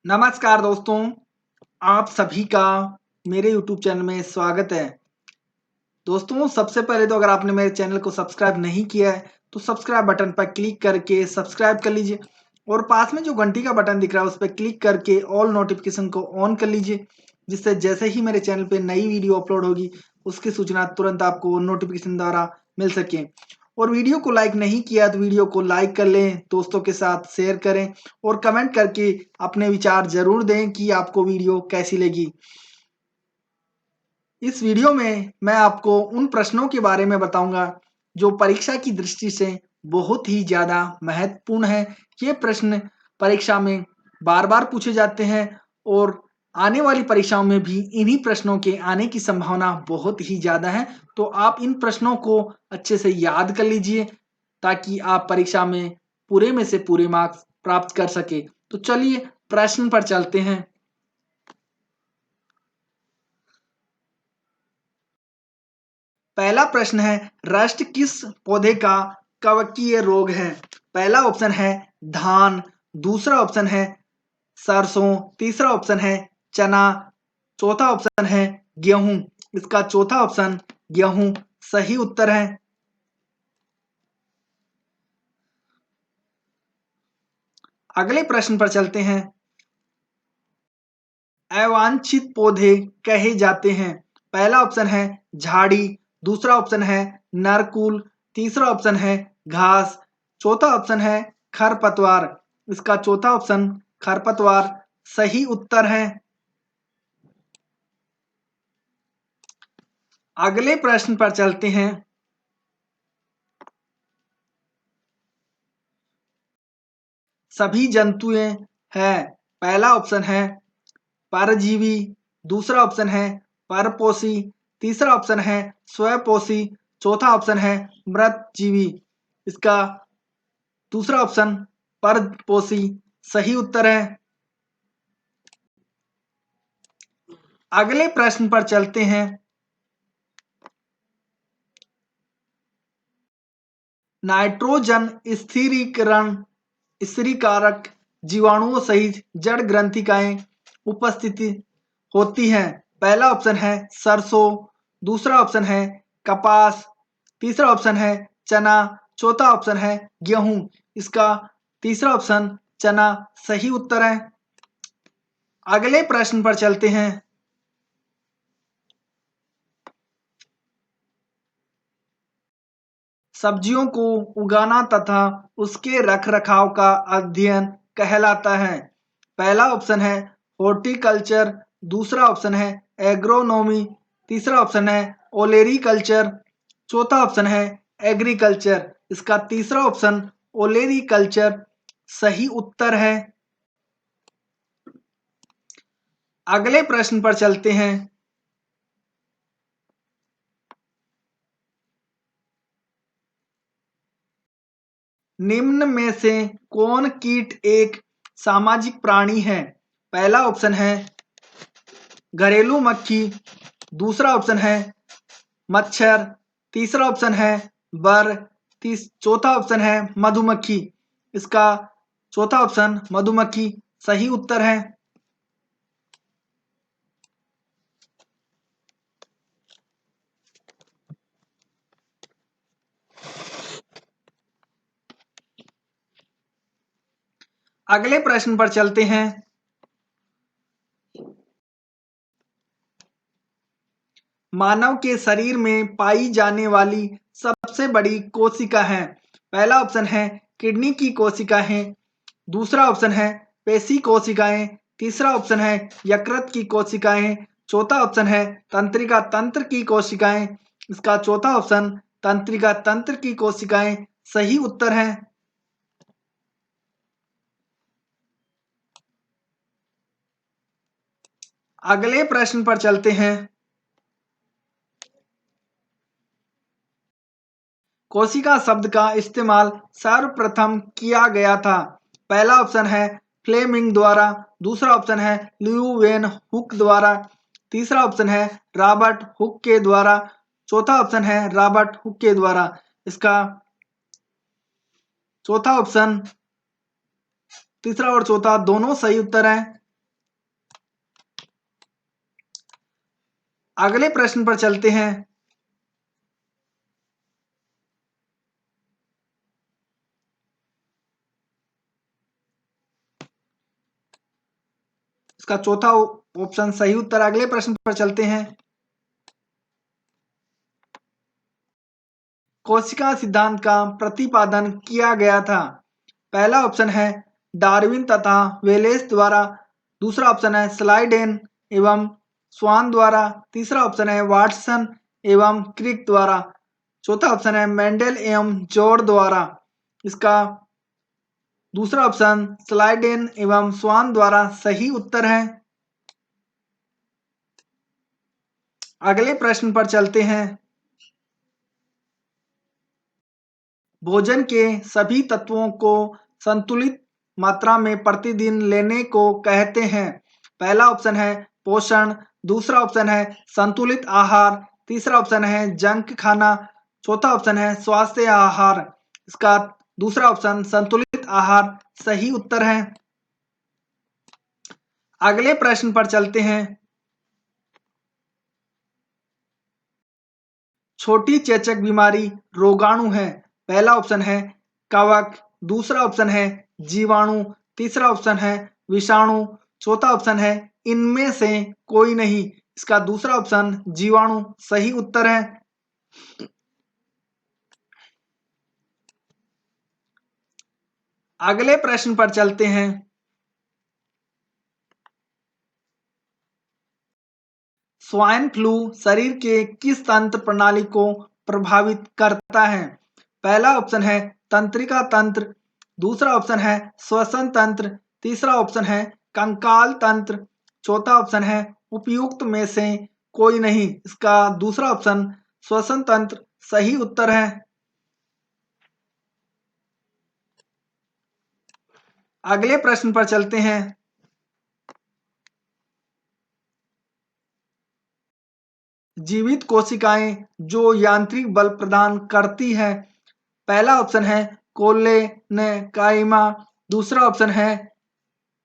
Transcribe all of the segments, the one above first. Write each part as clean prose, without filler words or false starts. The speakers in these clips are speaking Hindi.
नमस्कार दोस्तों, आप सभी का मेरे YouTube चैनल में स्वागत है। दोस्तों, सबसे पहले तो अगर आपने मेरे चैनल को सब्सक्राइब नहीं किया है, तो सब्सक्राइब बटन पर क्लिक करके सब्सक्राइब कर लीजिए और पास में जो घंटी का बटन दिख रहा है, उस पे क्लिक करके ऑल नोटिफ़िकेशन को ऑन कर लीजिए, जिससे जैसे ही मेरे चैनल पे नई वीडियो अपलोड होगी, उसकी सूचना तुरंत आपको नोटिफ़िकेशन द्वारा मिल सके। और वीडियो को लाइक नहीं किया तो वीडियो को लाइक कर लें, दोस्तों के साथ शेयर करें और कमेंट करके अपने विचार ज़रूर दें कि आपको वीडियो कैसी लगी। इस वीडियो में मैं आपको उन प्रश्नों के बारे में बताऊंगा जो परीक्षा की दृष्टि से बहुत ही ज़्यादा महत्वपूर्ण है। ये प्रश्न परीक्षा में बार-बार पूछे जाते हैं और आने वाली परीक्षाओं में भी इन्हीं प्रश्नों के आने की संभावना बहुत ही ज़्यादा है। तो आप इन प्रश्नों को अच्छे से याद कर लीजिए ताकि आप परीक्षा में पूरे में से पूरे मार्क्स प्राप्त कर सकें। तो चलिए प्रश्न पर चलते हैं। पहला प्रश्न है, रस्ट किस पौधे का कवकीय रोग है? पहला ऑप्शन है धान, दूसरा ऑप्शन है सरसों, तीसरा ऑप्शन है चना, चौथा ऑप्शन है गेहूं। इसका चौथा ऑप्शन गेहूं सही उत्तर है। अगले प्रश्न पर चलते हैं। अवांछित पौधे कहे जाते हैं। पहला ऑप्शन है झाड़ी, दूसरा ऑप्शन है नरकुल, तीसरा ऑप्शन है घास, चौथा ऑप्शन है खरपतवार। इसका चौथा ऑप्शन खरपतवार सही उत्तर है। अगले प्रश्न पर चलते हैं। सभी जंतुएं हैं। पहला ऑप्शन है परजीवी, दूसरा ऑप्शन है परपोषी, तीसरा ऑप्शन है स्वपोषी, चौथा ऑप्शन है मृतजीवी। इसका दूसरा ऑप्शन परपोषी सही उत्तर है। अगले प्रश्न पर चलते हैं। नाइट्रोजन स्थिरीकरण स्थिरीकारक जीवाणुओं सहित जड़ ग्रंथिकाएं उपस्थिति होती हैं। पहला ऑप्शन है सरसों, दूसरा ऑप्शन है कपास, तीसरा ऑप्शन है चना, चौथा ऑप्शन है गेहूं। इसका तीसरा ऑप्शन चना सही उत्तर है। अगले प्रश्न पर चलते हैं। सब्जियों को उगाना तथा उसके रखरखाव का अध्ययन कहलाता है। पहला ऑप्शन है हॉर्टिकल्चर, दूसरा ऑप्शन है एग्रोनॉमी, तीसरा ऑप्शन है ओलेरीकल्चर, चौथा ऑप्शन है एग्रीकल्चर। इसका तीसरा ऑप्शन ओलेरीकल्चर सही उत्तर है। अगले प्रश्न पर चलते हैं। निम्न में से कौन कीट एक सामाजिक प्राणी है? पहला ऑप्शन है घरेलू मक्खी, दूसरा ऑप्शन है मच्छर, तीसरा ऑप्शन है बर, चौथा ऑप्शन है मधुमक्खी। इसका चौथा ऑप्शन मधुमक्खी सही उत्तर है। अगले प्रश्न पर चलते हैं। मानव के शरीर में पाई जाने वाली सबसे बड़ी कोशिका है। पहला ऑप्शन है किडनी की कोशिकाएं, दूसरा ऑप्शन है पेशी कोशिकाएं, तीसरा ऑप्शन है यकृत की कोशिकाएं, चौथा ऑप्शन है तंत्रिका तंत्र की कोशिकाएं। इसका चौथा ऑप्शन तंत्रिका तंत्र की कोशिकाएं सही उत्तर है। अगले प्रश्न पर चलते हैं। कोशिका शब्द का इस्तेमाल सर्वप्रथम किया गया था। पहला ऑप्शन है फ्लेमिंग द्वारा, दूसरा ऑप्शन है ल्यूवेन हुक द्वारा, तीसरा ऑप्शन है रॉबर्ट हुक के द्वारा, चौथा ऑप्शन है रॉबर्ट हुक के द्वारा। इसका चौथा ऑप्शन तीसरा और चौथा दोनों सही उत्तर है। अगले प्रश्न पर चलते हैं। इसका चौथा ऑप्शन सही उत्तर। अगले प्रश्न पर चलते हैं। कोशिका सिद्धांत का प्रतिपादन किया गया था। पहला ऑप्शन है डार्विन तथा वेलेस द्वारा, दूसरा ऑप्शन है स्लाइडेन एवं स्वान द्वारा, तीसरा ऑप्शन है वाटसन एवं क्रिक द्वारा, चौथा ऑप्शन है मेंडल एवं जोर द्वारा। इसका दूसरा ऑप्शन स्लाइडेन एवं स्वान द्वारा सही उत्तर है। अगले प्रश्न पर चलते हैं। भोजन के सभी तत्वों को संतुलित मात्रा में प्रतिदिन लेने को कहते हैं। पहला ऑप्शन है पोषण, दूसरा ऑप्शन है संतुलित आहार, तीसरा ऑप्शन है जंक खाना, चौथा ऑप्शन है स्वास्थ्य आहार। इसका दूसरा ऑप्शन संतुलित आहार सही उत्तर है। अगले प्रश्न पर चलते हैं। छोटी चेचक बीमारी रोगाणु है। पहला ऑप्शन है कवक, दूसरा ऑप्शन है जीवाणु, तीसरा ऑप्शन है विषाणु, चौथा ऑप्शन है इनमें से कोई नहीं। इसका दूसरा ऑप्शन जीवाणु सही उत्तर है। अगले प्रश्न पर चलते हैं। स्वाइन फ्लू शरीर के किस तंत्र प्रणाली को प्रभावित करता है? पहला ऑप्शन है तंत्रिका तंत्र, दूसरा ऑप्शन है श्वसन तंत्र, तीसरा ऑप्शन है कंकाल तंत्र, चौथा ऑप्शन है उपयुक्त में से कोई नहीं। इसका दूसरा ऑप्शन श्वसन तंत्र सही उत्तर है। अगले प्रश्न पर चलते हैं। जीवित कोशिकाएं जो यांत्रिक बल प्रदान करती है। पहला ऑप्शन है कोलेनेकाइमा, दूसरा ऑप्शन है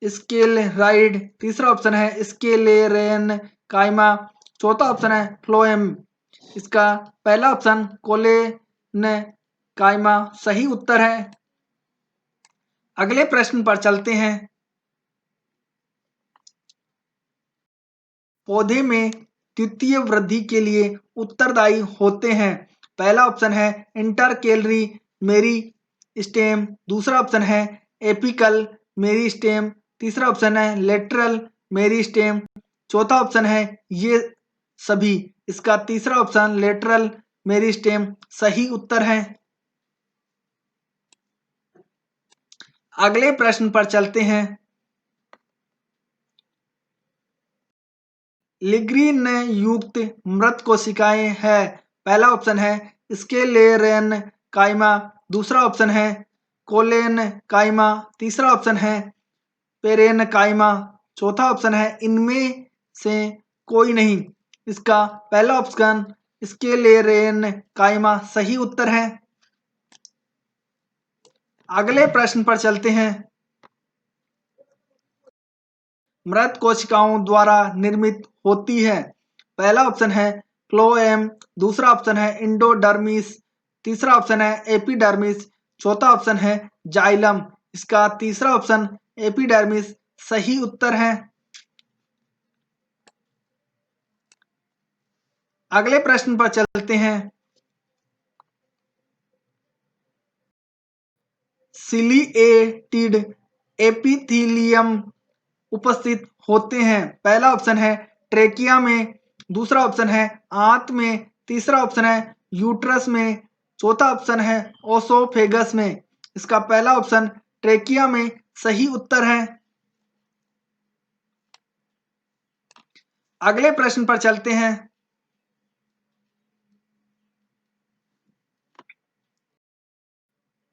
स्केलेराइड, तीसरा ऑप्शन है स्केलेरेनकाइमा, चौथा ऑप्शन है फ्लोएम। इसका पहला ऑप्शन कोलेनेकाइमा सही उत्तर है। अगले प्रश्न पर चलते हैं। पौधे में द्वितीय वृद्धि के लिए उत्तरदायी होते हैं। पहला ऑप्शन है इंटरकेलरी मेरिस्टेम, दूसरा ऑप्शन है एपिकल मेरिस्टेम, तीसरा ऑप्शन है लेटरल मेरिस्टेम, चौथा ऑप्शन है ये सभी। इसका तीसरा ऑप्शन लेटरल मेरिस्टेम सही उत्तर है। अगले प्रश्न पर चलते हैं। लिग्रीन युक्त मृत कोशिकाएं है। पहला ऑप्शन है स्केलेरेनकाइमा, दूसरा ऑप्शन है कोलेनकाइमा, तीसरा ऑप्शन है पेरेनकाइमा, चौथा ऑप्शन है इनमें से कोई नहीं। इसका पहला ऑप्शन स्केलेरेनकाइमा सही उत्तर है। अगले प्रश्न पर चलते हैं। मृत कोशिकाओं द्वारा निर्मित होती है। पहला ऑप्शन है क्लोएम, दूसरा ऑप्शन है इंडोडर्मिस, तीसरा ऑप्शन है एपिडर्मिस, चौथा ऑप्शन है जाइलम। इसका तीसरा ऑप्शन एपिडर्मिस सही उत्तर है। अगले प्रश्न पर चलते हैं। सिलिएटेड एपिथीलियम उपस्थित होते हैं। पहला ऑप्शन है ट्रेकिया में, दूसरा ऑप्शन है आंत में, तीसरा ऑप्शन है यूट्रस में, चौथा ऑप्शन है ओसोफेगस में। इसका पहला ऑप्शन ट्रेकिया में सही उत्तर है। अगले प्रश्न पर चलते हैं।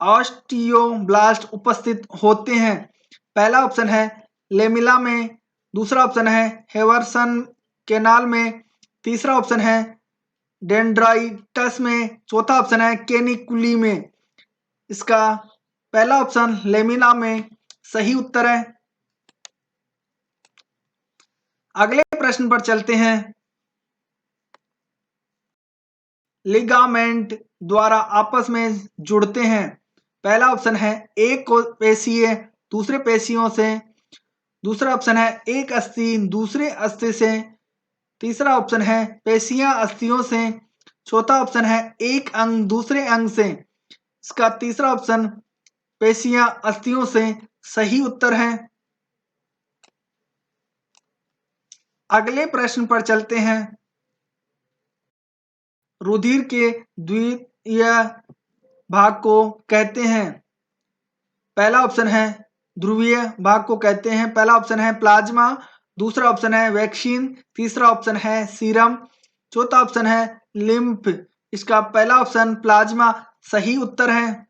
ऑस्टियोब्लास्ट उपस्थित होते हैं। पहला ऑप्शन है लेमिला में, दूसरा ऑप्शन है हेवर्सन केनाल में, तीसरा ऑप्शन है डेंड्राइटस में, चौथा ऑप्शन है केनिकुली में। इसका पहला ऑप्शन लेमिना में सही उत्तर है। अगले प्रश्न पर चलते हैं। लिगामेंट द्वारा आपस में जुड़ते हैं? पहला ऑप्शन है एक पेशीय दूसरे पेशियों से, दूसरा ऑप्शन है एक अस्थि दूसरे अस्थि से, तीसरा ऑप्शन है पेशियां अस्थियों से, चौथा ऑप्शन है एक अंग दूसरे अंग से। इसका तीसरा ऑप्शन पेशियां अस्थियों से सही उत्तर है। अगले प्रश्न पर चलते हैं। रुधिर के द्वितीय भाग को कहते हैं? पहला ऑप्शन है ध्रुवीय भाग को कहते हैं, पहला ऑप्शन है प्लाज्मा, दूसरा ऑप्शन है वैक्सीन, तीसरा ऑप्शन है सीरम, चौथा ऑप्शन है लिम्फ। इसका पहला ऑप्शन प्लाज्मा सही उत्तर है।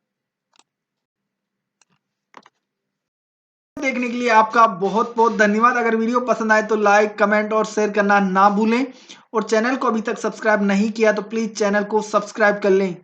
देखने के लिए आपका बहुत बहुत धन्यवाद। अगर वीडियो पसंद आए तो लाइक कमेंट और शेयर करना ना भूलें, और चैनल को अभी तक सब्सक्राइब नहीं किया तो प्लीज चैनल को सब्सक्राइब कर लें।